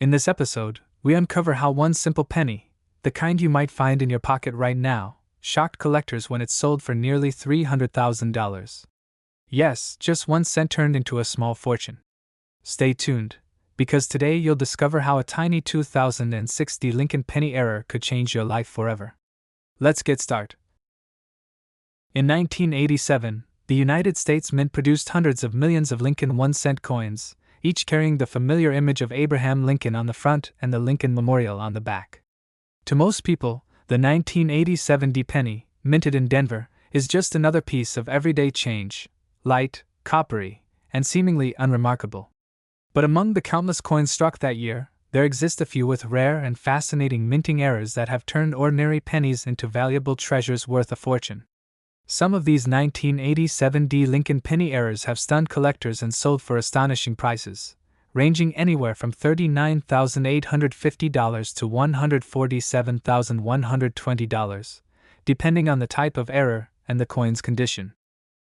In this episode, we uncover how one simple penny, the kind you might find in your pocket right now, shocked collectors when it sold for nearly $300,000. Yes, just 1 cent turned into a small fortune. Stay tuned, because today you'll discover how a tiny 2060 Lincoln penny error could change your life forever. Let's get started. In 1987, the United States Mint produced hundreds of millions of Lincoln 1-cent coins, each carrying the familiar image of Abraham Lincoln on the front and the Lincoln Memorial on the back. To most people, the 1987 penny, minted in Denver, is just another piece of everyday change, light, coppery, and seemingly unremarkable. But among the countless coins struck that year, there exist a few with rare and fascinating minting errors that have turned ordinary pennies into valuable treasures worth a fortune. Some of these 1987 Lincoln penny errors have stunned collectors and sold for astonishing prices, ranging anywhere from $39,850 to $147,120, depending on the type of error and the coin's condition.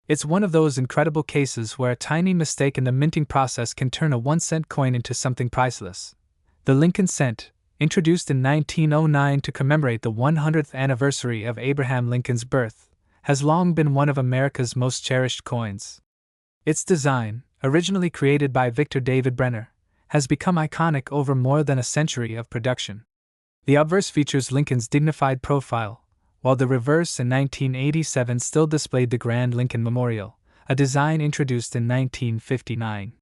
It's one of those incredible cases where a tiny mistake in the minting process can turn a 1-cent coin into something priceless. The Lincoln cent, introduced in 1909 to commemorate the 100th anniversary of Abraham Lincoln's birth, has long been one of America's most cherished coins. Its design, originally created by Victor David Brenner, has become iconic over more than a century of production. The obverse features Lincoln's dignified profile, while the reverse in 1987 still displayed the Grand Lincoln Memorial, a design introduced in 1959.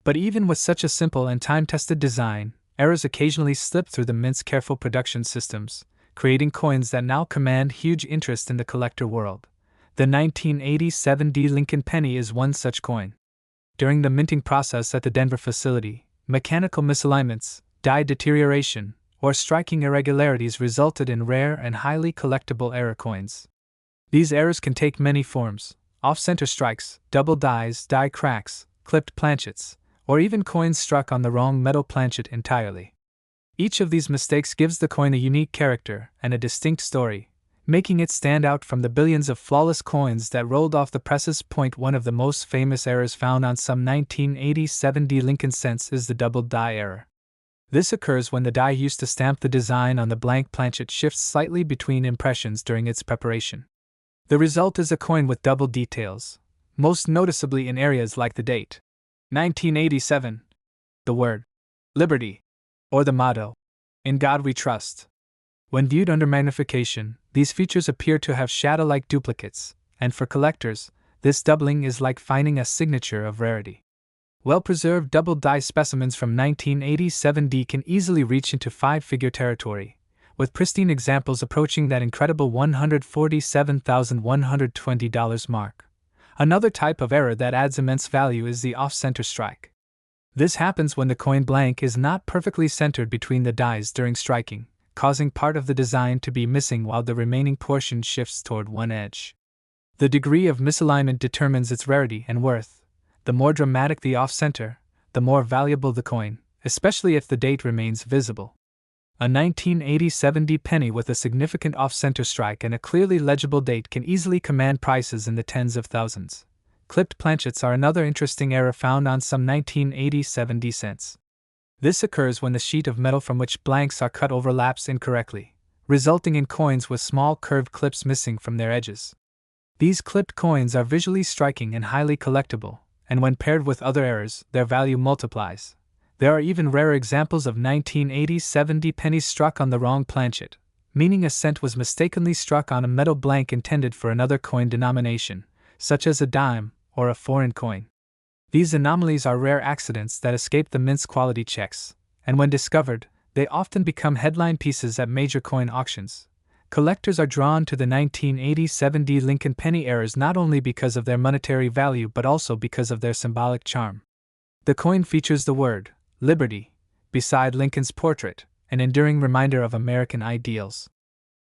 But even with such a simple and time-tested design, errors occasionally slip through the Mint's careful production systems, creating coins that now command huge interest in the collector world. The 1987 Lincoln penny is one such coin. During the minting process at the Denver facility, mechanical misalignments, die deterioration, or striking irregularities resulted in rare and highly collectible error coins. These errors can take many forms: off-center strikes, double dies, die cracks, clipped planchets, or even coins struck on the wrong metal planchet entirely. Each of these mistakes gives the coin a unique character and a distinct story, making it stand out from the billions of flawless coins that rolled off the presses. One of the most famous errors found on some 1987 Lincoln cents is the double die error. This occurs when the die used to stamp the design on the blank planchet shifts slightly between impressions during its preparation. The result is a coin with double details, most noticeably in areas like the date 1987, the word liberty, or the motto, "In God We Trust." When viewed under magnification, these features appear to have shadow-like duplicates, and for collectors, this doubling is like finding a signature of rarity. Well-preserved double-die specimens from 1987 can easily reach into 5-figure territory, with pristine examples approaching that incredible $147,120 mark. Another type of error that adds immense value is the off-center strike. This happens when the coin blank is not perfectly centered between the dies during striking, causing part of the design to be missing while the remaining portion shifts toward one edge. The degree of misalignment determines its rarity and worth. The more dramatic the off-center, the more valuable the coin, especially if the date remains visible. A 1987 penny with a significant off-center strike and a clearly legible date can easily command prices in the tens of thousands. Clipped planchets are another interesting error found on some 1987 cents. This occurs when the sheet of metal from which blanks are cut overlaps incorrectly, resulting in coins with small curved clips missing from their edges. These clipped coins are visually striking and highly collectible, and when paired with other errors, their value multiplies. There are even rare examples of 1987 pennies struck on the wrong planchet, meaning a cent was mistakenly struck on a metal blank intended for another coin denomination, such as a dime or a foreign coin. These anomalies are rare accidents that escape the Mint's quality checks, and when discovered, they often become headline pieces at major coin auctions. Collectors are drawn to the 1987 Lincoln penny errors not only because of their monetary value but also because of their symbolic charm. The coin features the word liberty beside Lincoln's portrait, an enduring reminder of American ideals.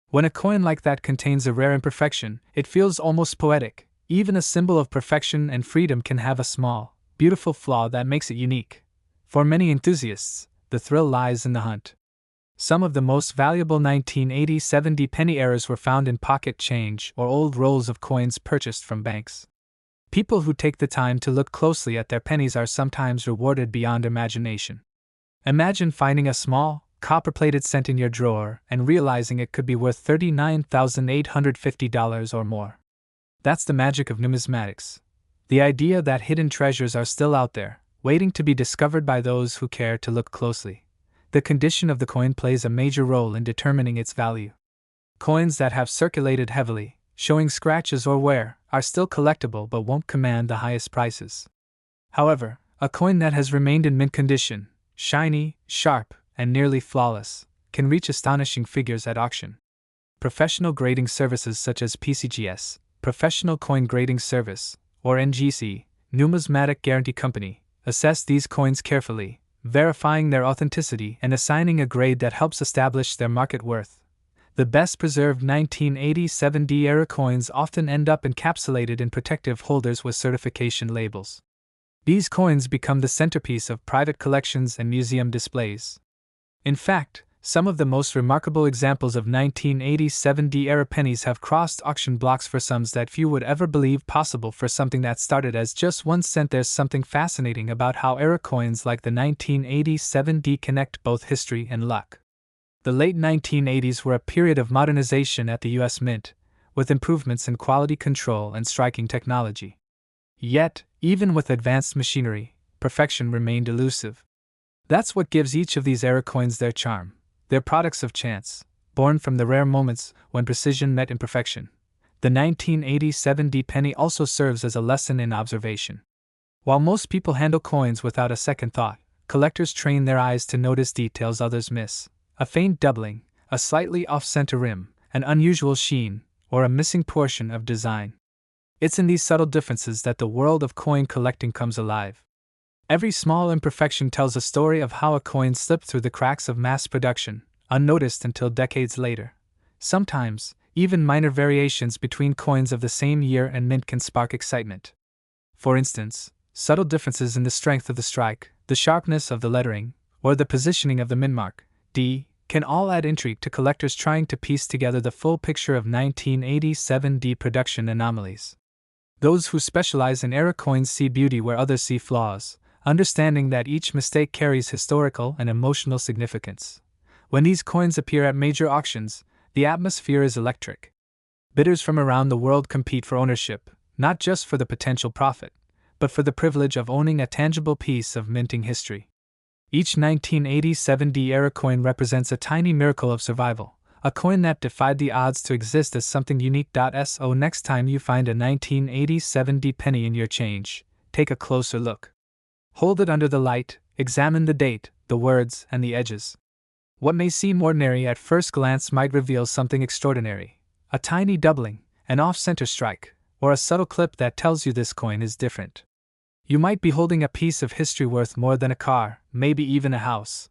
When a coin like that contains a rare imperfection, it feels almost poetic. Even a symbol of perfection and freedom can have a small, beautiful flaw that makes it unique. For many enthusiasts, the thrill lies in the hunt. Some of the most valuable 1987 penny errors were found in pocket change or old rolls of coins purchased from banks. People who take the time to look closely at their pennies are sometimes rewarded beyond imagination. Imagine finding a small, copper-plated cent in your drawer and realizing it could be worth $39,850 or more. That's the magic of numismatics. The idea that hidden treasures are still out there, waiting to be discovered by those who care to look closely. The condition of the coin plays a major role in determining its value. Coins that have circulated heavily, showing scratches or wear, are still collectible but won't command the highest prices. However, a coin that has remained in mint condition, shiny, sharp, and nearly flawless, can reach astonishing figures at auction. Professional grading services such as PCGS, Professional Coin Grading Service, or NGC, Numismatic Guarantee Company, assess these coins carefully, verifying their authenticity and assigning a grade that helps establish their market worth. The best preserved 1987-era coins often end up encapsulated in protective holders with certification labels. These coins become the centerpiece of private collections and museum displays. In fact, some of the most remarkable examples of 1987-era pennies have crossed auction blocks for sums that few would ever believe possible for something that started as just 1 cent. There's something fascinating about how era coins like the 1987 connect both history and luck. The late 1980s were a period of modernization at the U.S. Mint, with improvements in quality control and striking technology. Yet, even with advanced machinery, perfection remained elusive. That's what gives each of these era coins their charm. They're products of chance, born from the rare moments when precision met imperfection. The 1987 penny also serves as a lesson in observation. While most people handle coins without a second thought, collectors train their eyes to notice details others miss. A faint doubling, a slightly off-center rim, an unusual sheen, or a missing portion of design. It's in these subtle differences that the world of coin collecting comes alive. Every small imperfection tells a story of how a coin slipped through the cracks of mass production, unnoticed until decades later. Sometimes, even minor variations between coins of the same year and mint can spark excitement. For instance, subtle differences in the strength of the strike, the sharpness of the lettering, or the positioning of the mint mark, D, can all add intrigue to collectors trying to piece together the full picture of 1987 production anomalies. Those who specialize in era coins see beauty where others see flaws, understanding that each mistake carries historical and emotional significance. When these coins appear at major auctions, the atmosphere is electric. Bidders from around the world compete for ownership, not just for the potential profit, but for the privilege of owning a tangible piece of minting history. Each 1987 era coin represents a tiny miracle of survival, a coin that defied the odds to exist as something unique. So next time you find a 1987 penny in your change, take a closer look. Hold it under the light, examine the date, the words, and the edges. What may seem ordinary at first glance might reveal something extraordinary. A tiny doubling, an off-center strike, or a subtle clip that tells you this coin is different. You might be holding a piece of history worth more than a car, maybe even a house.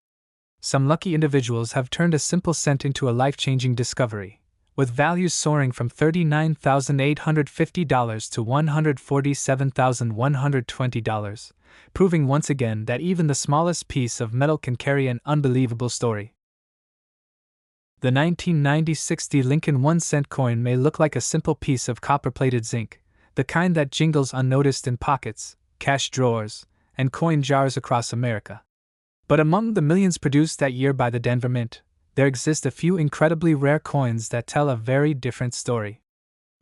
Some lucky individuals have turned a simple cent into a life-changing discovery, with values soaring from $39,850 to $147,120, proving once again that even the smallest piece of metal can carry an unbelievable story. The 1996 Lincoln 1-cent coin may look like a simple piece of copper-plated zinc, the kind that jingles unnoticed in pockets, cash drawers, and coin jars across America. But among the millions produced that year by the Denver Mint, there exist a few incredibly rare coins that tell a very different story.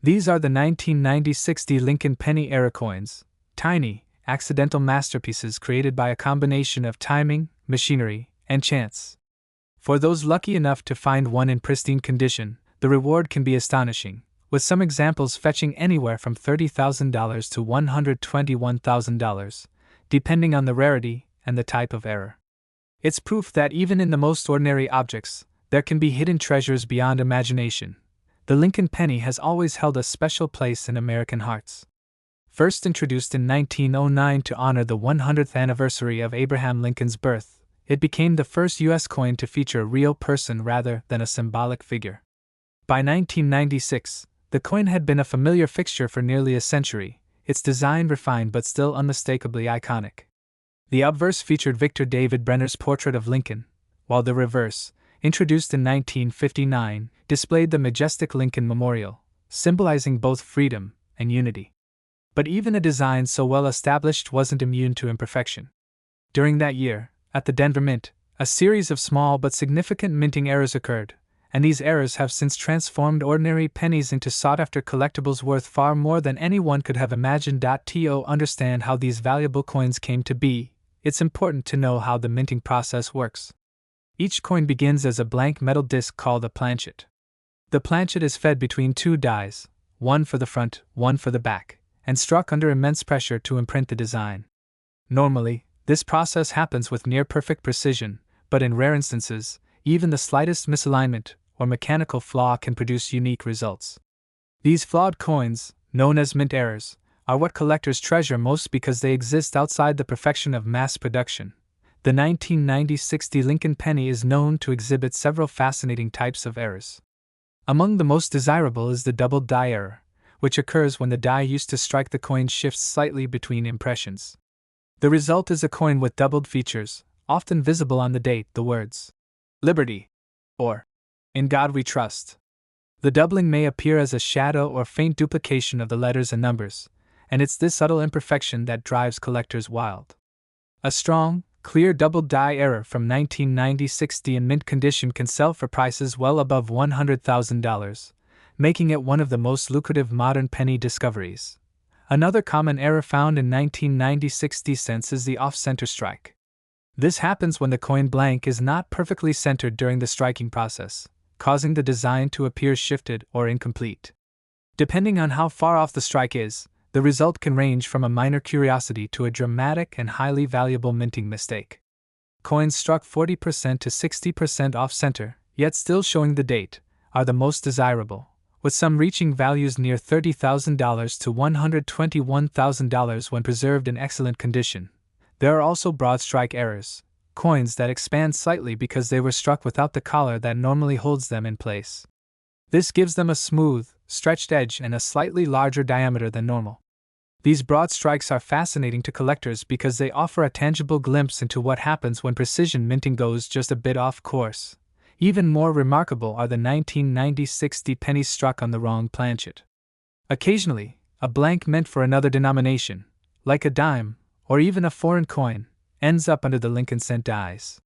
These are the 1996 Lincoln penny era coins, tiny, accidental masterpieces created by a combination of timing, machinery, and chance. For those lucky enough to find one in pristine condition, the reward can be astonishing, with some examples fetching anywhere from $30,000 to $121,000, depending on the rarity and the type of error. It's proof that even in the most ordinary objects, there can be hidden treasures beyond imagination. The Lincoln penny has always held a special place in American hearts. First introduced in 1909 to honor the 100th anniversary of Abraham Lincoln's birth, it became the first U.S. coin to feature a real person rather than a symbolic figure. By 1996, the coin had been a familiar fixture for nearly a century, its design refined but still unmistakably iconic. The obverse featured Victor David Brenner's portrait of Lincoln, while the reverse, introduced in 1959, displayed the majestic Lincoln Memorial, symbolizing both freedom and unity. But even a design so well established wasn't immune to imperfection. During that year, at the Denver Mint, A series of small but significant minting errors occurred, and these errors have since transformed ordinary pennies into sought-after collectibles worth far more than anyone could have imagined. To understand how these valuable coins came to be, it's important to know how the minting process works. Each coin begins as a blank metal disc called a planchet. The planchet is fed between two dies, one for the front, one for the back, and struck under immense pressure to imprint the design. Normally, this process happens with near-perfect precision, but in rare instances, even the slightest misalignment or mechanical flaw can produce unique results. These flawed coins, known as mint errors, are what collectors treasure most because they exist outside the perfection of mass production. The 1990-60 Lincoln penny is known to exhibit several fascinating types of errors. Among the most desirable is the doubled die error, which occurs when the die used to strike the coin shifts slightly between impressions. The result is a coin with doubled features, often visible on the date, the words "Liberty" or "In God We Trust." The doubling may appear as a shadow or faint duplication of the letters and numbers, and it's this subtle imperfection that drives collectors wild. A strong, clear doubled die error from 1990-60 in mint condition can sell for prices well above $100,000, making it one of the most lucrative modern penny discoveries. Another common error found in 1990-60 cents is the off-center strike. This happens when the coin blank is not perfectly centered during the striking process, causing the design to appear shifted or incomplete. Depending on how far off the strike is, the result can range from a minor curiosity to a dramatic and highly valuable minting mistake. Coins struck 40% to 60% off-center, yet still showing the date, are the most desirable, with some reaching values near $30,000 to $121,000 when preserved in excellent condition. There are also broad strike errors, coins that expand slightly because they were struck without the collar that normally holds them in place. This gives them a smooth, stretched edge and a slightly larger diameter than normal. These broad strikes are fascinating to collectors because they offer a tangible glimpse into what happens when precision minting goes just a bit off course. Even more remarkable are the 1990-60 pennies struck on the wrong planchet. Occasionally, a blank meant for another denomination, like a dime, or even a foreign coin, ends up under the Lincoln cent dies.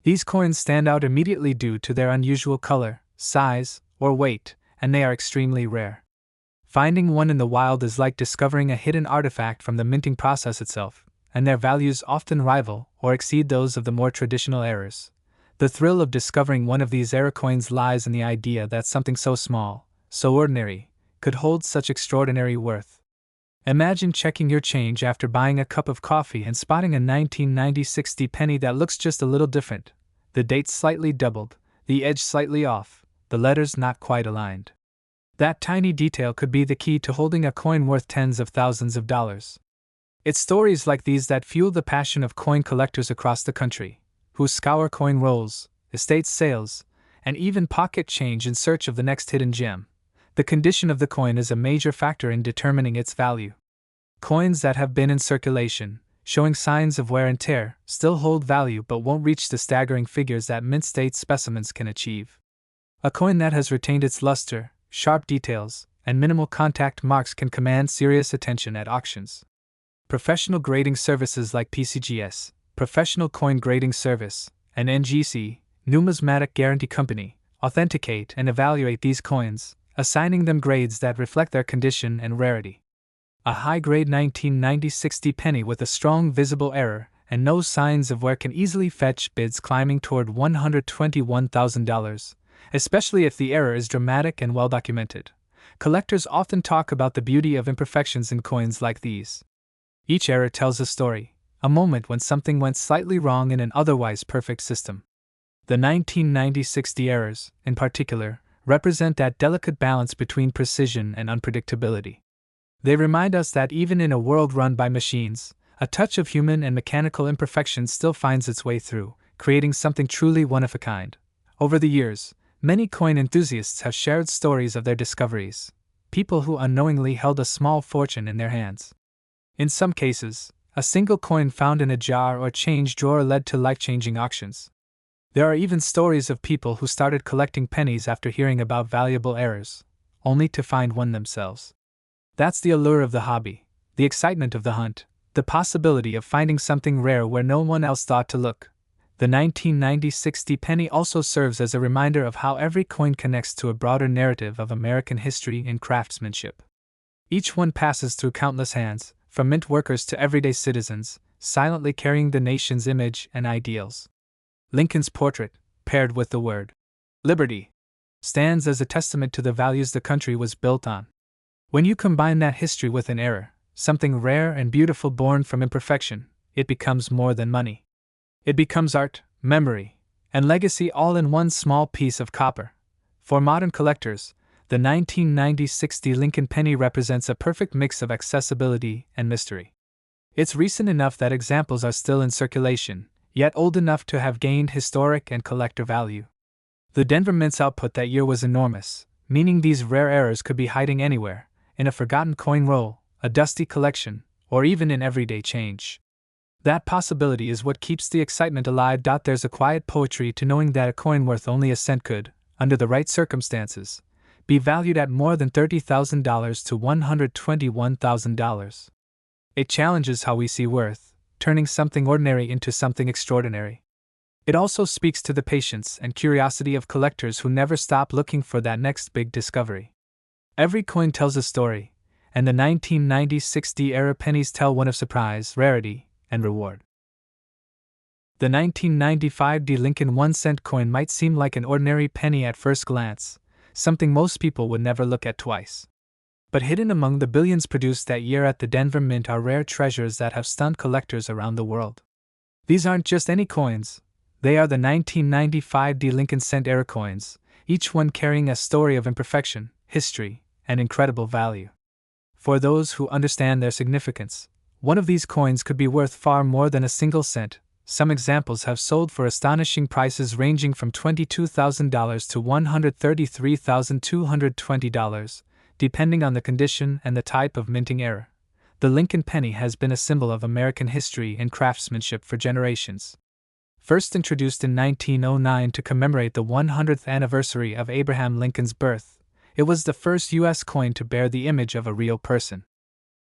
These coins stand out immediately due to their unusual color, size, or weight, and they are extremely rare. Finding one in the wild is like discovering a hidden artifact from the minting process itself, and their values often rival or exceed those of the more traditional errors. The thrill of discovering one of these error coins lies in the idea that something so small, so ordinary, could hold such extraordinary worth. Imagine checking your change after buying a cup of coffee and spotting a 1990-60 penny that looks just a little different, the date slightly doubled, the edge slightly off, the letters not quite aligned. That tiny detail could be the key to holding a coin worth tens of thousands of dollars. It's stories like these that fuel the passion of coin collectors across the country, who scour coin rolls, estate sales, and even pocket change in search of the next hidden gem. The condition of the coin is a major factor in determining its value. Coins that have been in circulation, showing signs of wear and tear, still hold value but won't reach the staggering figures that mint state specimens can achieve. A coin that has retained its luster, sharp details, and minimal contact marks can command serious attention at auctions. Professional grading services like PCGS, Professional Coin Grading Service, and NGC, Numismatic Guarantee Company, authenticate and evaluate these coins, assigning them grades that reflect their condition and rarity. A high-grade 1990-60 penny with a strong visible error and no signs of wear can easily fetch bids climbing toward $121,000, especially if the error is dramatic and well documented. Collectors often talk about the beauty of imperfections in coins like these. Each error tells a story, a moment when something went slightly wrong in an otherwise perfect system. The 1990-60 errors, in particular, represent that delicate balance between precision and unpredictability. They remind us that even in a world run by machines, a touch of human and mechanical imperfection still finds its way through, creating something truly one of a kind. Over the years, many coin enthusiasts have shared stories of their discoveries, people who unknowingly held a small fortune in their hands. In some cases, a single coin found in a jar or change drawer led to life-changing auctions. There are even stories of people who started collecting pennies after hearing about valuable errors, only to find one themselves. That's the allure of the hobby, the excitement of the hunt, the possibility of finding something rare where no one else thought to look. The 1996 penny also serves as a reminder of how every coin connects to a broader narrative of American history and craftsmanship. Each one passes through countless hands, from mint workers to everyday citizens, silently carrying the nation's image and ideals. Lincoln's portrait, paired with the word liberty, stands as a testament to the values the country was built on. When you combine that history with an error, something rare and beautiful born from imperfection, it becomes more than money. It becomes art, memory, and legacy all in one small piece of copper. For modern collectors, the 1996 Lincoln penny represents a perfect mix of accessibility and mystery. It's recent enough that examples are still in circulation, yet old enough to have gained historic and collector value. The Denver Mint's output that year was enormous, meaning these rare errors could be hiding anywhere, in a forgotten coin roll, a dusty collection, or even in everyday change. That possibility is what keeps the excitement alive. There's a quiet poetry to knowing that a coin worth only a cent could, under the right circumstances, be valued at more than $30,000 to $121,000. It challenges how we see worth, turning something ordinary into something extraordinary. It also speaks to the patience and curiosity of collectors who never stop looking for that next big discovery. Every coin tells a story, and the 1996 era pennies tell one of surprise, rarity, and reward. The 1995 Lincoln 1-cent coin might seem like an ordinary penny at first glance, something most people would never look at twice. But hidden among the billions produced that year at the Denver Mint are rare treasures that have stunned collectors around the world. These aren't just any coins, they are the 1995 Lincoln cent era coins, each one carrying a story of imperfection, history, and incredible value. For those who understand their significance, one of these coins could be worth far more than a single cent. Some examples have sold for astonishing prices ranging from $22,000 to $133,220, depending on the condition and the type of minting error. The Lincoln penny has been a symbol of American history and craftsmanship for generations. First introduced in 1909 to commemorate the 100th anniversary of Abraham Lincoln's birth, it was the first U.S. coin to bear the image of a real person.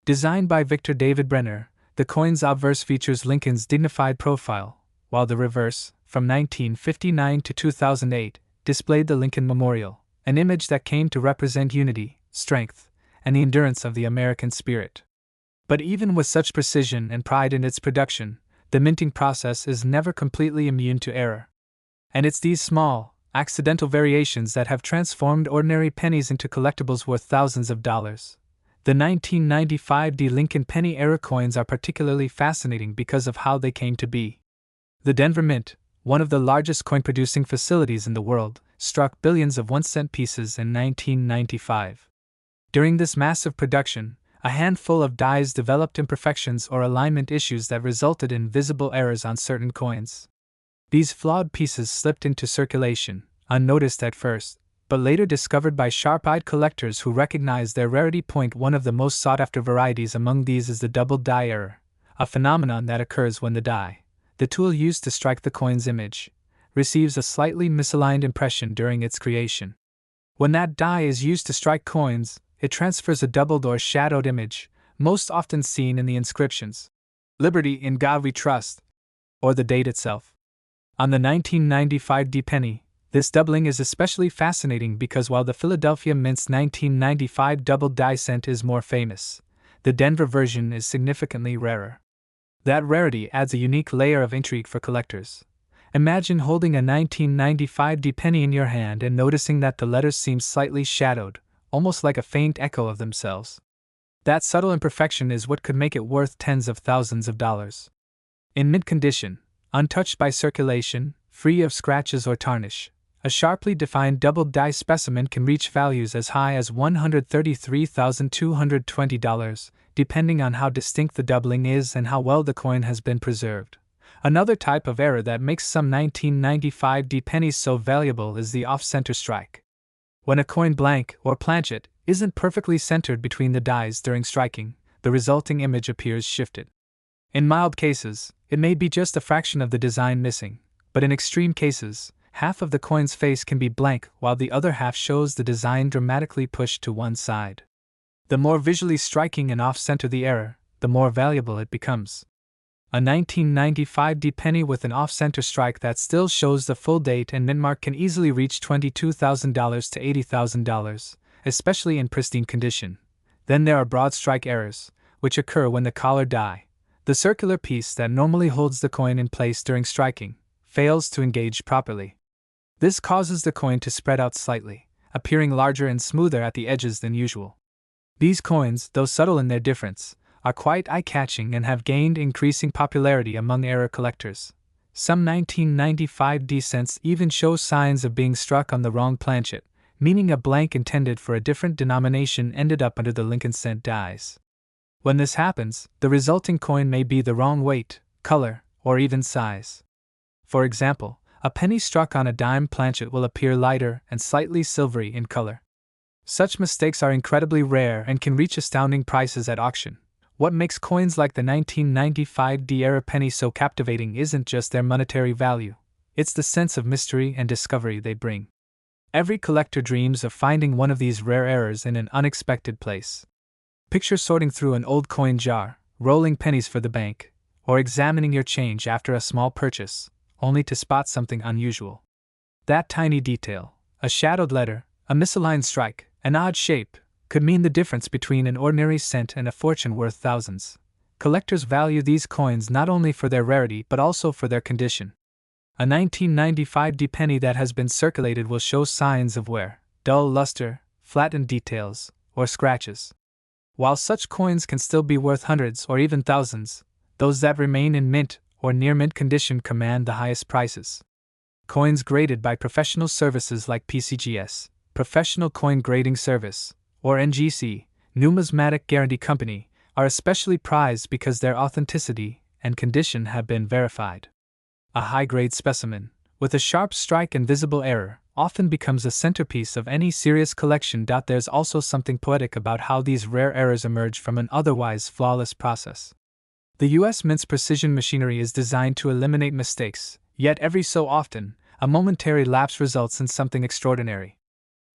Designed by Victor David Brenner, the coin's obverse features Lincoln's dignified profile, while the reverse, from 1959 to 2008, displayed the Lincoln Memorial, an image that came to represent unity, strength, and the endurance of the American spirit. But even with such precision and pride in its production, the minting process is never completely immune to error. And it's these small, accidental variations that have transformed ordinary pennies into collectibles worth thousands of dollars. The 1995 Lincoln penny era coins are particularly fascinating because of how they came to be. The Denver Mint, one of the largest coin-producing facilities in the world, struck billions of 1-cent pieces in 1995. During this massive production, a handful of dies developed imperfections or alignment issues that resulted in visible errors on certain coins. These flawed pieces slipped into circulation, unnoticed at first, but later discovered by sharp-eyed collectors who recognized their rarity. One of the most sought-after varieties among these is the double die error, a phenomenon that occurs when the die, the tool used to strike the coin's image, receives a slightly misaligned impression during its creation. When that die is used to strike coins, it transfers a doubled or shadowed image, most often seen in the inscriptions, "Liberty, in God we trust," or the date itself. On the 1995 penny, this doubling is especially fascinating because while the Philadelphia Mint's 1995 double die cent is more famous, the Denver version is significantly rarer. That rarity adds a unique layer of intrigue for collectors. Imagine holding a 1995 penny in your hand and noticing that the letters seem slightly shadowed, almost like a faint echo of themselves. That subtle imperfection is what could make it worth tens of thousands of dollars. In mint condition, untouched by circulation, free of scratches or tarnish, a sharply defined double die specimen can reach values as high as $133,220, depending on how distinct the doubling is and how well the coin has been preserved. Another type of error that makes some 1995 pennies so valuable is the off-center strike. When a coin blank or planchet isn't perfectly centered between the dies during striking, the resulting image appears shifted. In mild cases, it may be just a fraction of the design missing, but in extreme cases, half of the coin's face can be blank while the other half shows the design dramatically pushed to one side. The more visually striking and off-center the error, the more valuable it becomes. A 1995 D penny with an off-center strike that still shows the full date and mint mark can easily reach $22,000 to $80,000, especially in pristine condition. Then there are broad strike errors, which occur when the collar die, the circular piece that normally holds the coin in place during striking, fails to engage properly. This causes the coin to spread out slightly, appearing larger and smoother at the edges than usual. These coins, though subtle in their difference, are quite eye-catching and have gained increasing popularity among error collectors. Some 1995 D cents even show signs of being struck on the wrong planchet, meaning a blank intended for a different denomination ended up under the Lincoln cent dies. When this happens, the resulting coin may be the wrong weight, color, or even size. For example, a penny struck on a dime planchet will appear lighter and slightly silvery in color. Such mistakes are incredibly rare and can reach astounding prices at auction. What makes coins like the 1995 D era penny so captivating isn't just their monetary value, it's the sense of mystery and discovery they bring. Every collector dreams of finding one of these rare errors in an unexpected place. Picture sorting through an old coin jar, rolling pennies for the bank, or examining your change after a small purchase, only to spot something unusual. That tiny detail, a shadowed letter, a misaligned strike, an odd shape, could mean the difference between an ordinary cent and a fortune worth thousands. Collectors value these coins not only for their rarity but also for their condition. A 1995 D penny that has been circulated will show signs of wear, dull luster, flattened details, or scratches. While such coins can still be worth hundreds or even thousands, those that remain in mint or near mint condition command the highest prices. Coins graded by professional services like PCGS, Professional Coin Grading Service, or NGC, Numismatic Guarantee Company, are especially prized because their authenticity and condition have been verified. A high-grade specimen, with a sharp strike and visible error, often becomes a centerpiece of any serious collection. There's also something poetic about how these rare errors emerge from an otherwise flawless process. The U.S. Mint's precision machinery is designed to eliminate mistakes, yet every so often, a momentary lapse results in something extraordinary.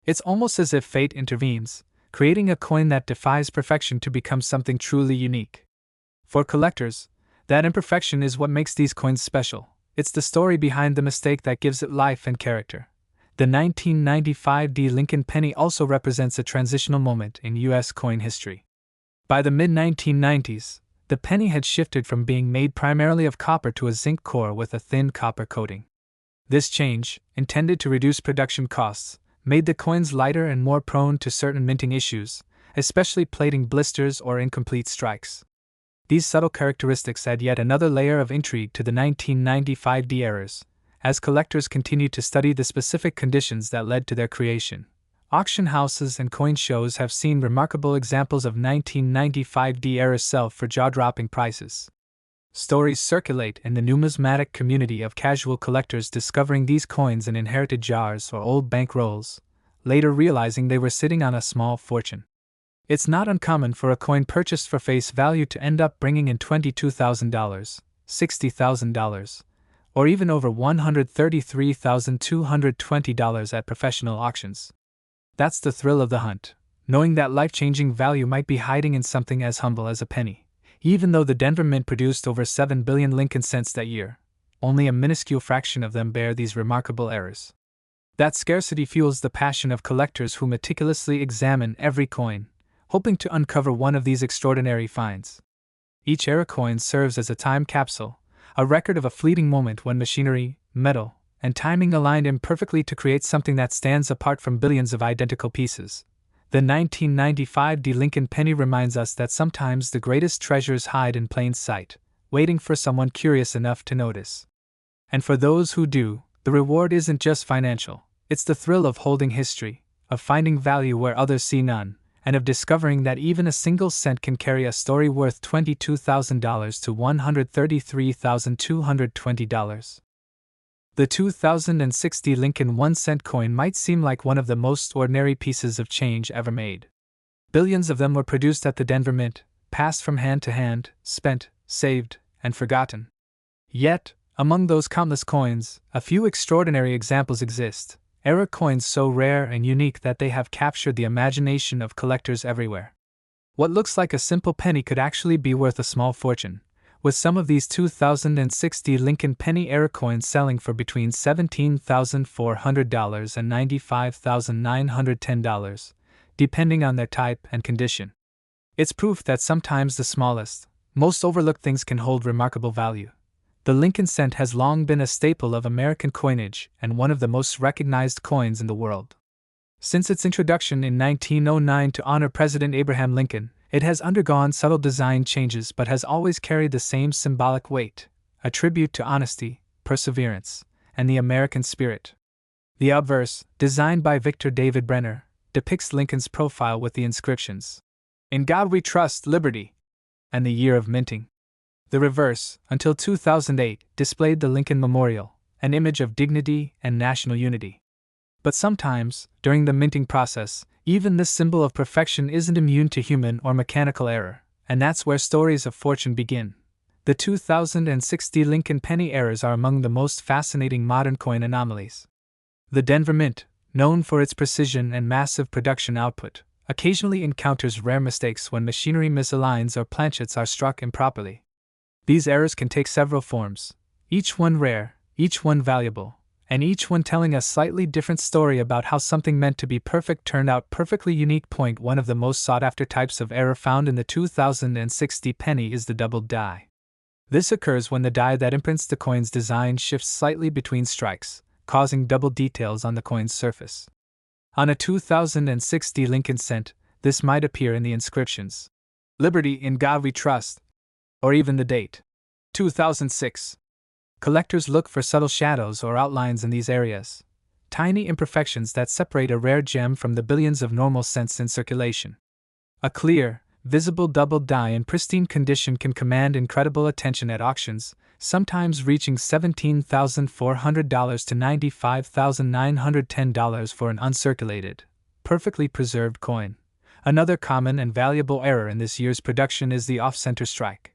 It's almost as if fate intervenes, creating a coin that defies perfection to become something truly unique. For collectors, that imperfection is what makes these coins special. It's the story behind the mistake that gives it life and character. The 1995 D Lincoln penny also represents a transitional moment in U.S. coin history. By the mid-1990s, the penny had shifted from being made primarily of copper to a zinc core with a thin copper coating. This change, intended to reduce production costs, made the coins lighter and more prone to certain minting issues, especially plating blisters or incomplete strikes. These subtle characteristics add yet another layer of intrigue to the 1995 D errors, as collectors continue to study the specific conditions that led to their creation. Auction houses and coin shows have seen remarkable examples of 1995 D errors sell for jaw-dropping prices. Stories circulate in the numismatic community of casual collectors discovering these coins in inherited jars or old bank rolls, later realizing they were sitting on a small fortune. It's not uncommon for a coin purchased for face value to end up bringing in $22,000, $60,000, or even over $133,220 at professional auctions. That's the thrill of the hunt, knowing that life-changing value might be hiding in something as humble as a penny. Even though the Denver Mint produced over 7 billion Lincoln cents that year, only a minuscule fraction of them bear these remarkable errors. That scarcity fuels the passion of collectors who meticulously examine every coin, hoping to uncover one of these extraordinary finds. Each era coin serves as a time capsule, a record of a fleeting moment when machinery, metal, and timing aligned imperfectly to create something that stands apart from billions of identical pieces. The 1995 D Lincoln penny reminds us that sometimes the greatest treasures hide in plain sight, waiting for someone curious enough to notice. And for those who do, the reward isn't just financial, it's the thrill of holding history, of finding value where others see none, and of discovering that even a single cent can carry a story worth $22,000 to $133,220. The 2060 Lincoln 1-cent coin might seem like one of the most ordinary pieces of change ever made. Billions of them were produced at the Denver Mint, passed from hand to hand, spent, saved, and forgotten. Yet, among those countless coins, a few extraordinary examples exist, era coins so rare and unique that they have captured the imagination of collectors everywhere. What looks like a simple penny could actually be worth a small fortune, with some of these 2060 Lincoln penny era coins selling for between $17,400 and $95,910, depending on their type and condition. It's proof that sometimes the smallest, most overlooked things can hold remarkable value. The Lincoln cent has long been a staple of American coinage and one of the most recognized coins in the world. Since its introduction in 1909 to honor President Abraham Lincoln, it has undergone subtle design changes but has always carried the same symbolic weight, a tribute to honesty, perseverance, and the American spirit. The obverse, designed by Victor David Brenner, depicts Lincoln's profile with the inscriptions, "In God We Trust, Liberty," and the year of minting. The reverse, until 2008, displayed the Lincoln Memorial, an image of dignity and national unity. But sometimes, during the minting process, even this symbol of perfection isn't immune to human or mechanical error, and that's where stories of fortune begin. The 2060 Lincoln penny errors are among the most fascinating modern coin anomalies. The Denver Mint, known for its precision and massive production output, occasionally encounters rare mistakes when machinery misaligns or planchets are struck improperly. These errors can take several forms, each one rare, each one valuable, and each one telling a slightly different story about how something meant to be perfect turned out perfectly unique. One of the most sought-after types of error found in the 2060 penny is the doubled die. This occurs when the die that imprints the coin's design shifts slightly between strikes, causing double details on the coin's surface. On a 2060 Lincoln cent, this might appear in the inscriptions, "Liberty, in God We Trust," or even the date, 2006. Collectors look for subtle shadows or outlines in these areas, tiny imperfections that separate a rare gem from the billions of normal cents in circulation. A clear, visible double die in pristine condition can command incredible attention at auctions, sometimes reaching $17,400 to $95,910 for an uncirculated, perfectly preserved coin. Another common and valuable error in this year's production is the off-center strike.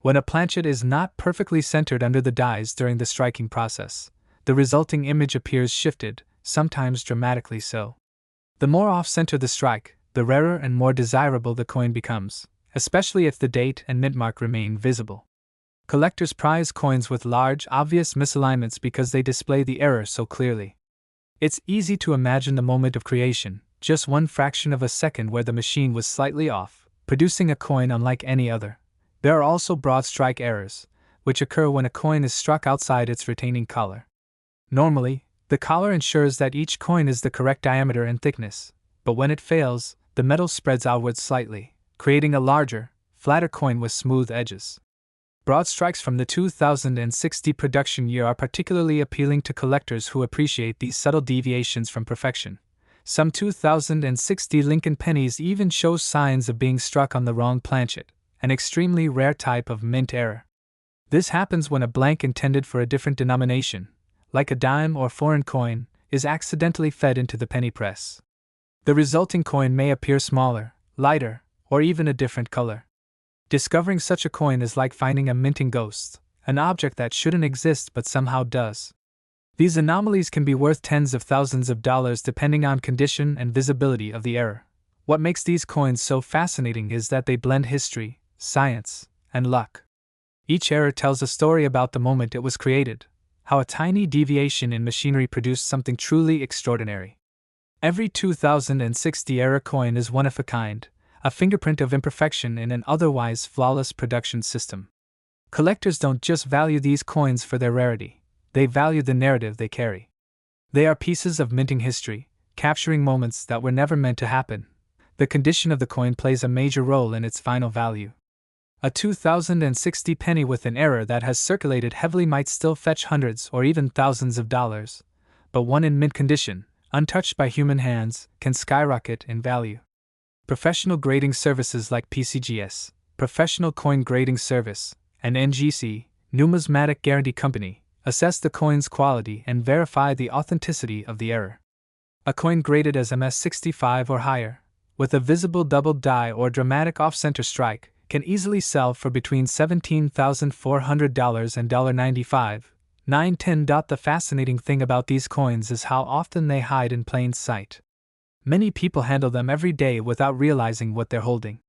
When a planchet is not perfectly centered under the dies during the striking process, the resulting image appears shifted, sometimes dramatically so. The more off-center the strike, the rarer and more desirable the coin becomes, especially if the date and mint mark remain visible. Collectors prize coins with large, obvious misalignments because they display the error so clearly. It's easy to imagine the moment of creation, just one fraction of a second where the machine was slightly off, producing a coin unlike any other. There are also broad strike errors, which occur when a coin is struck outside its retaining collar. Normally, the collar ensures that each coin is the correct diameter and thickness, but when it fails, the metal spreads outward slightly, creating a larger, flatter coin with smooth edges. Broad strikes from the 2060 production year are particularly appealing to collectors who appreciate these subtle deviations from perfection. Some 2060 Lincoln pennies even show signs of being struck on the wrong planchet, an extremely rare type of mint error. This happens when a blank intended for a different denomination, like a dime or foreign coin, is accidentally fed into the penny press. The resulting coin may appear smaller, lighter, or even a different color. Discovering such a coin is like finding a minting ghost, an object that shouldn't exist but somehow does. These anomalies can be worth tens of thousands of dollars depending on condition and visibility of the error. What makes these coins so fascinating is that they blend history, science, and luck. Each error tells a story about the moment it was created, how a tiny deviation in machinery produced something truly extraordinary. Every 2060 error coin is one of a kind, a fingerprint of imperfection in an otherwise flawless production system. Collectors don't just value these coins for their rarity, they value the narrative they carry. They are pieces of minting history, capturing moments that were never meant to happen. The condition of the coin plays a major role in its final value. A 2060 penny with an error that has circulated heavily might still fetch hundreds or even thousands of dollars, but one in mint condition, untouched by human hands, can skyrocket in value. Professional grading services like PCGS, Professional Coin Grading Service, and NGC, Numismatic Guarantee Company, assess the coin's quality and verify the authenticity of the error. A coin graded as MS65 or higher, with a visible double die or dramatic off-center strike, can easily sell for between $17,400 and $95, $910. The fascinating thing about these coins is how often they hide in plain sight. Many people handle them every day without realizing what they're holding.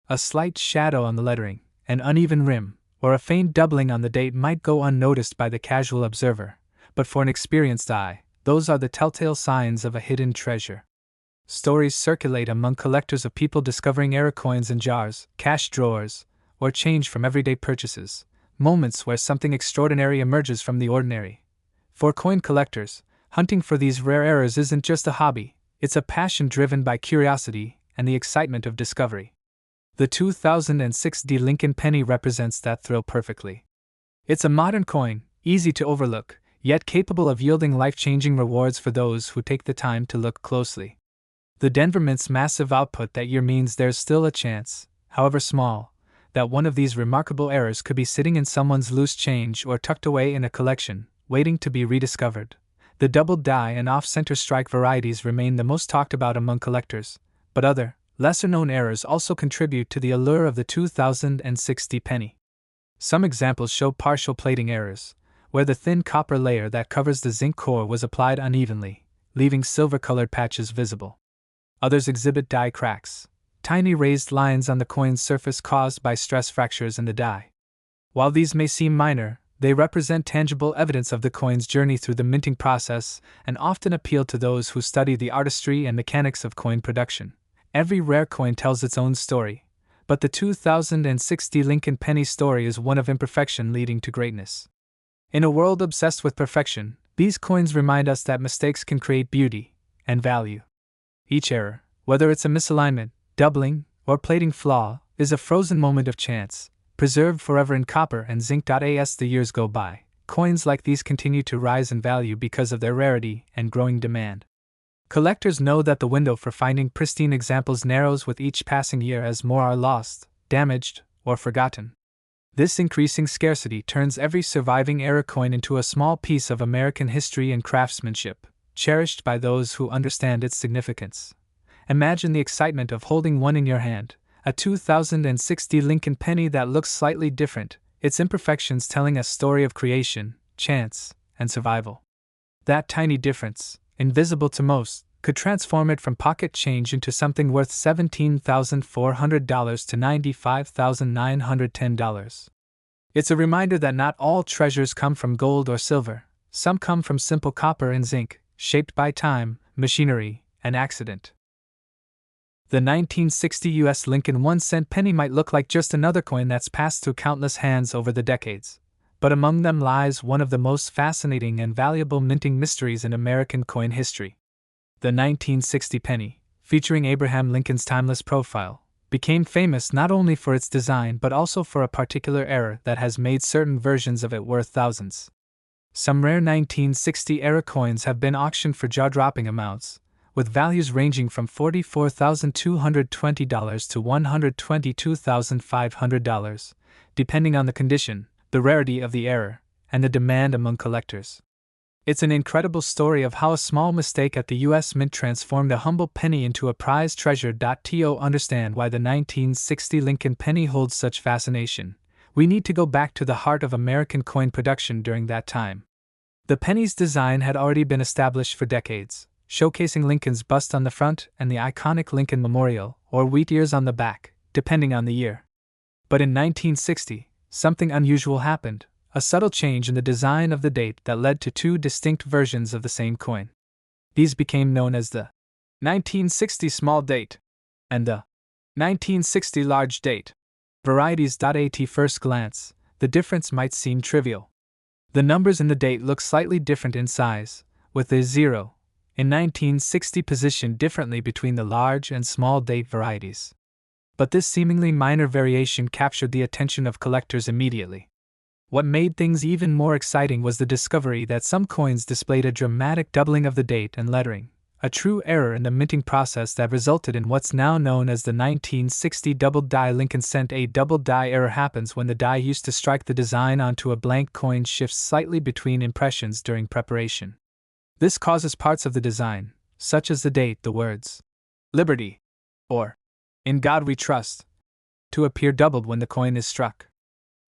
A slight shadow on the lettering, an uneven rim, or a faint doubling on the date might go unnoticed by the casual observer, but for an experienced eye, those are the telltale signs of a hidden treasure. Stories circulate among collectors of people discovering error coins in jars, cash drawers, or change from everyday purchases, moments where something extraordinary emerges from the ordinary. For coin collectors, hunting for these rare errors isn't just a hobby, it's a passion driven by curiosity and the excitement of discovery. The 2006 Lincoln penny represents that thrill perfectly. It's a modern coin, easy to overlook, yet capable of yielding life-changing rewards for those who take the time to look closely. The Denver Mint's massive output that year means there's still a chance, however small, that one of these remarkable errors could be sitting in someone's loose change or tucked away in a collection, waiting to be rediscovered. The doubled die and off-center strike varieties remain the most talked about among collectors, but other, lesser-known errors also contribute to the allure of the 2006 penny. Some examples show partial plating errors, where the thin copper layer that covers the zinc core was applied unevenly, leaving silver-colored patches visible. Others exhibit die cracks, tiny raised lines on the coin's surface caused by stress fractures in the die. While these may seem minor, they represent tangible evidence of the coin's journey through the minting process and often appeal to those who study the artistry and mechanics of coin production. Every rare coin tells its own story, but the 2006 Lincoln penny story is one of imperfection leading to greatness. In a world obsessed with perfection, these coins remind us that mistakes can create beauty and value. Each error, whether it's a misalignment, doubling, or plating flaw, is a frozen moment of chance, preserved forever in copper and zinc. As the years go by, coins like these continue to rise in value because of their rarity and growing demand. Collectors know that the window for finding pristine examples narrows with each passing year as more are lost, damaged, or forgotten. This increasing scarcity turns every surviving error coin into a small piece of American history and craftsmanship, cherished by those who understand its significance. Imagine the excitement of holding one in your hand, a 2006 Lincoln penny that looks slightly different, its imperfections telling a story of creation, chance, and survival. That tiny difference, invisible to most, could transform it from pocket change into something worth $17,400 to $95,910. It's a reminder that not all treasures come from gold or silver, some come from simple copper and zinc, shaped by time, machinery, and accident. The 1960 U.S. Lincoln 1-cent penny might look like just another coin that's passed through countless hands over the decades, but among them lies one of the most fascinating and valuable minting mysteries in American coin history. The 1960 penny, featuring Abraham Lincoln's timeless profile, became famous not only for its design but also for a particular error that has made certain versions of it worth thousands. Some rare 1960-era coins have been auctioned for jaw-dropping amounts, with values ranging from $44,220 to $122,500, depending on the condition, the rarity of the error, and the demand among collectors. It's an incredible story of how a small mistake at the U.S. Mint transformed a humble penny into a prized treasure. To understand why the 1960 Lincoln penny holds such fascination, we need to go back to the heart of American coin production during that time. The penny's design had already been established for decades, showcasing Lincoln's bust on the front and the iconic Lincoln Memorial, or wheat ears on the back, depending on the year. But in 1960, something unusual happened, a subtle change in the design of the date that led to two distinct versions of the same coin. These became known as the 1960 small date and the 1960 large date varieties. At first glance, the difference might seem trivial. The numbers in the date look slightly different in size, with the 0 in 1960 positioned differently between the large and small date varieties. But this seemingly minor variation captured the attention of collectors immediately. What made things even more exciting was the discovery that some coins displayed a dramatic doubling of the date and lettering, a true error in the minting process that resulted in what's now known as the 1960 double die Lincoln cent. A double die error happens when the die used to strike the design onto a blank coin shifts slightly between impressions during preparation. This causes parts of the design, such as the date, the words, "Liberty," or "In God We Trust," to appear doubled when the coin is struck.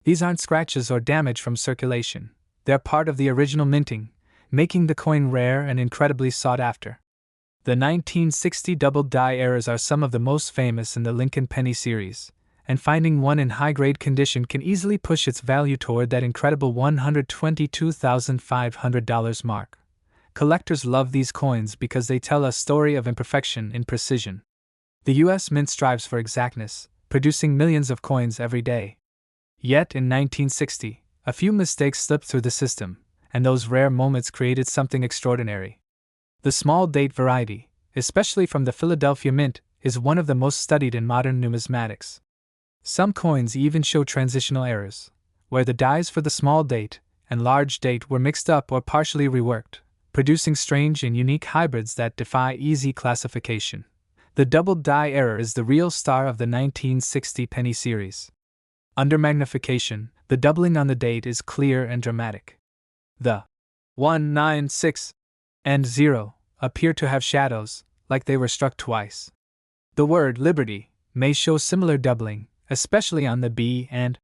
These aren't scratches or damage from circulation, they're part of the original minting, making the coin rare and incredibly sought after. The 1960 double die errors are some of the most famous in the Lincoln penny series, and finding one in high-grade condition can easily push its value toward that incredible $122,500 mark. Collectors love these coins because they tell a story of imperfection in precision. The U.S. Mint strives for exactness, producing millions of coins every day. Yet in 1960, a few mistakes slipped through the system, and those rare moments created something extraordinary. The small date variety, especially from the Philadelphia Mint, is one of the most studied in modern numismatics. Some coins even show transitional errors, where the dies for the small date and large date were mixed up or partially reworked, producing strange and unique hybrids that defy easy classification. The double die error is the real star of the 1960 penny series. Under magnification, the doubling on the date is clear and dramatic. The 196 and 0 appear to have shadows, like they were struck twice. The word liberty may show similar doubling, especially on the B and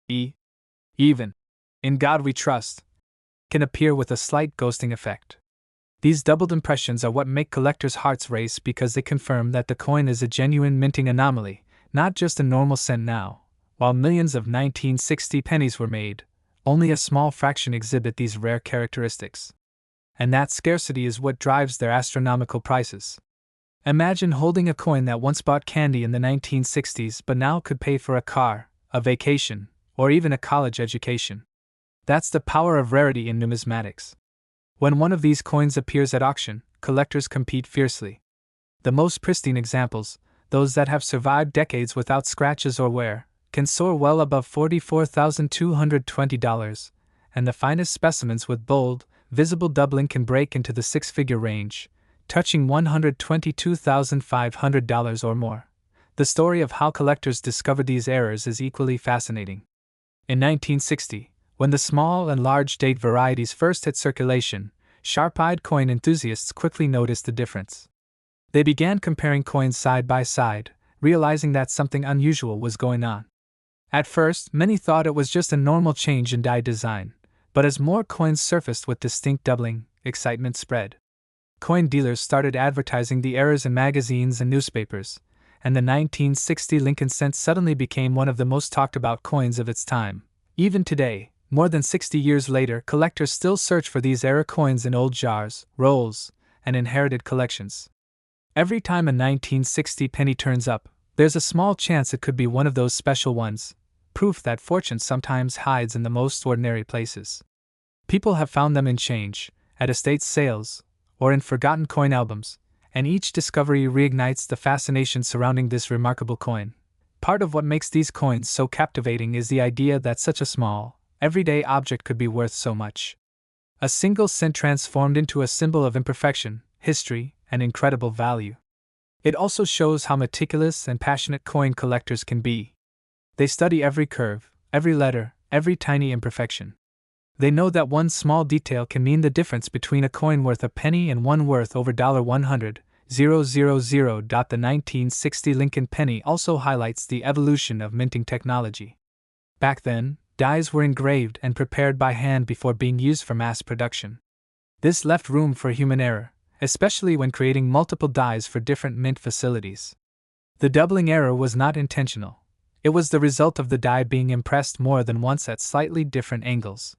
E. Even in God We Trust can appear with a slight ghosting effect. These doubled impressions are what make collectors' hearts race because they confirm that the coin is a genuine minting anomaly, not just a normal cent now. While millions of 1960 pennies were made, only a small fraction exhibit these rare characteristics. And that scarcity is what drives their astronomical prices. Imagine holding a coin that once bought candy in the 1960s but now could pay for a car, a vacation, or even a college education. That's the power of rarity in numismatics. When one of these coins appears at auction, collectors compete fiercely. The most pristine examples, those that have survived decades without scratches or wear, can soar well above $44,220, and the finest specimens with bold, visible doubling can break into the six-figure range, touching $122,500 or more. The story of how collectors discovered these errors is equally fascinating. In 1960, when the small and large date varieties first hit circulation, sharp-eyed coin enthusiasts quickly noticed the difference. They began comparing coins side by side, realizing that something unusual was going on. At first, many thought it was just a normal change in die design, but as more coins surfaced with distinct doubling, excitement spread. Coin dealers started advertising the errors in magazines and newspapers, and the 1960 Lincoln cent suddenly became one of the most talked about coins of its time. Even today, more than 60 years later, collectors still search for these error coins in old jars, rolls, and inherited collections. Every time a 1960 penny turns up, there's a small chance it could be one of those special ones, proof that fortune sometimes hides in the most ordinary places. People have found them in change, at estate sales, or in forgotten coin albums, and each discovery reignites the fascination surrounding this remarkable coin. Part of what makes these coins so captivating is the idea that such a small, everyday object could be worth so much. A single cent transformed into a symbol of imperfection, history, and incredible value. It also shows how meticulous and passionate coin collectors can be. They study every curve, every letter, every tiny imperfection. They know that one small detail can mean the difference between a coin worth a penny and one worth over $100,000. The 1960 Lincoln penny also highlights the evolution of minting technology. Back then, dies were engraved and prepared by hand before being used for mass production. This left room for human error, especially when creating multiple dies for different mint facilities. The doubling error was not intentional. It was the result of the die being impressed more than once at slightly different angles.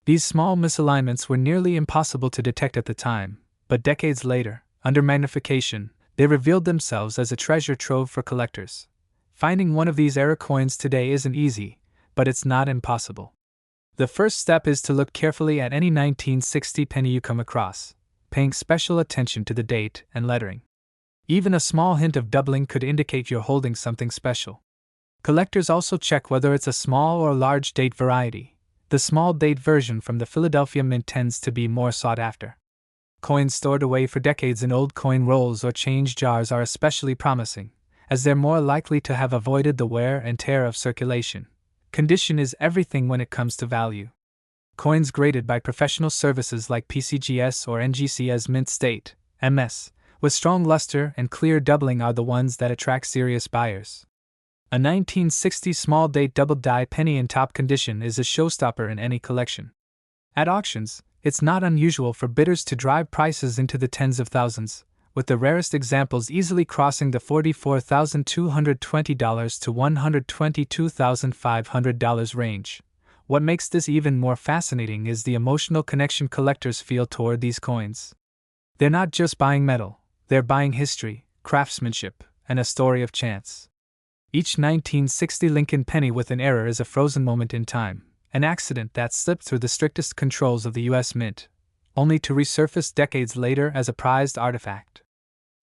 These small misalignments were nearly impossible to detect at the time, but decades later, under magnification, they revealed themselves as a treasure trove for collectors. Finding one of these error coins today isn't easy, but it's not impossible. The first step is to look carefully at any 1960 penny you come across, paying special attention to the date and lettering. Even a small hint of doubling could indicate you're holding something special. Collectors also check whether it's a small or large date variety. The small date version from the Philadelphia Mint tends to be more sought after. Coins stored away for decades in old coin rolls or change jars are especially promising, as they're more likely to have avoided the wear and tear of circulation. Condition is everything when it comes to value. Coins graded by professional services like PCGS or NGC's Mint State, MS, with strong luster and clear doubling are the ones that attract serious buyers. A 1960 small date double die penny in top condition is a showstopper in any collection. At auctions, it's not unusual for bidders to drive prices into the tens of thousands, with the rarest examples easily crossing the $44,220 to $122,500 range. What makes this even more fascinating is the emotional connection collectors feel toward these coins. They're not just buying metal, they're buying history, craftsmanship, and a story of chance. Each 1960 Lincoln penny with an error is a frozen moment in time, an accident that slipped through the strictest controls of the U.S. Mint, only to resurface decades later as a prized artifact.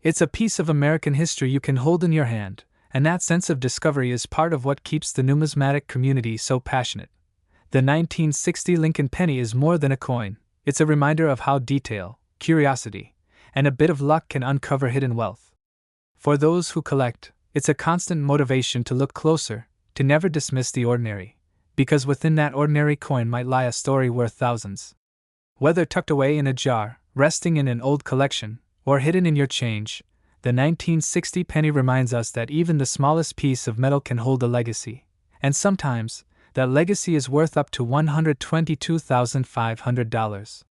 It's a piece of American history you can hold in your hand, and that sense of discovery is part of what keeps the numismatic community so passionate. The 1960 Lincoln penny is more than a coin, it's a reminder of how detail, curiosity, and a bit of luck can uncover hidden wealth. For those who collect, it's a constant motivation to look closer, to never dismiss the ordinary, because within that ordinary coin might lie a story worth thousands. Whether tucked away in a jar, resting in an old collection, or hidden in your change, the 1960 penny reminds us that even the smallest piece of metal can hold a legacy, and sometimes, that legacy is worth up to $122,500.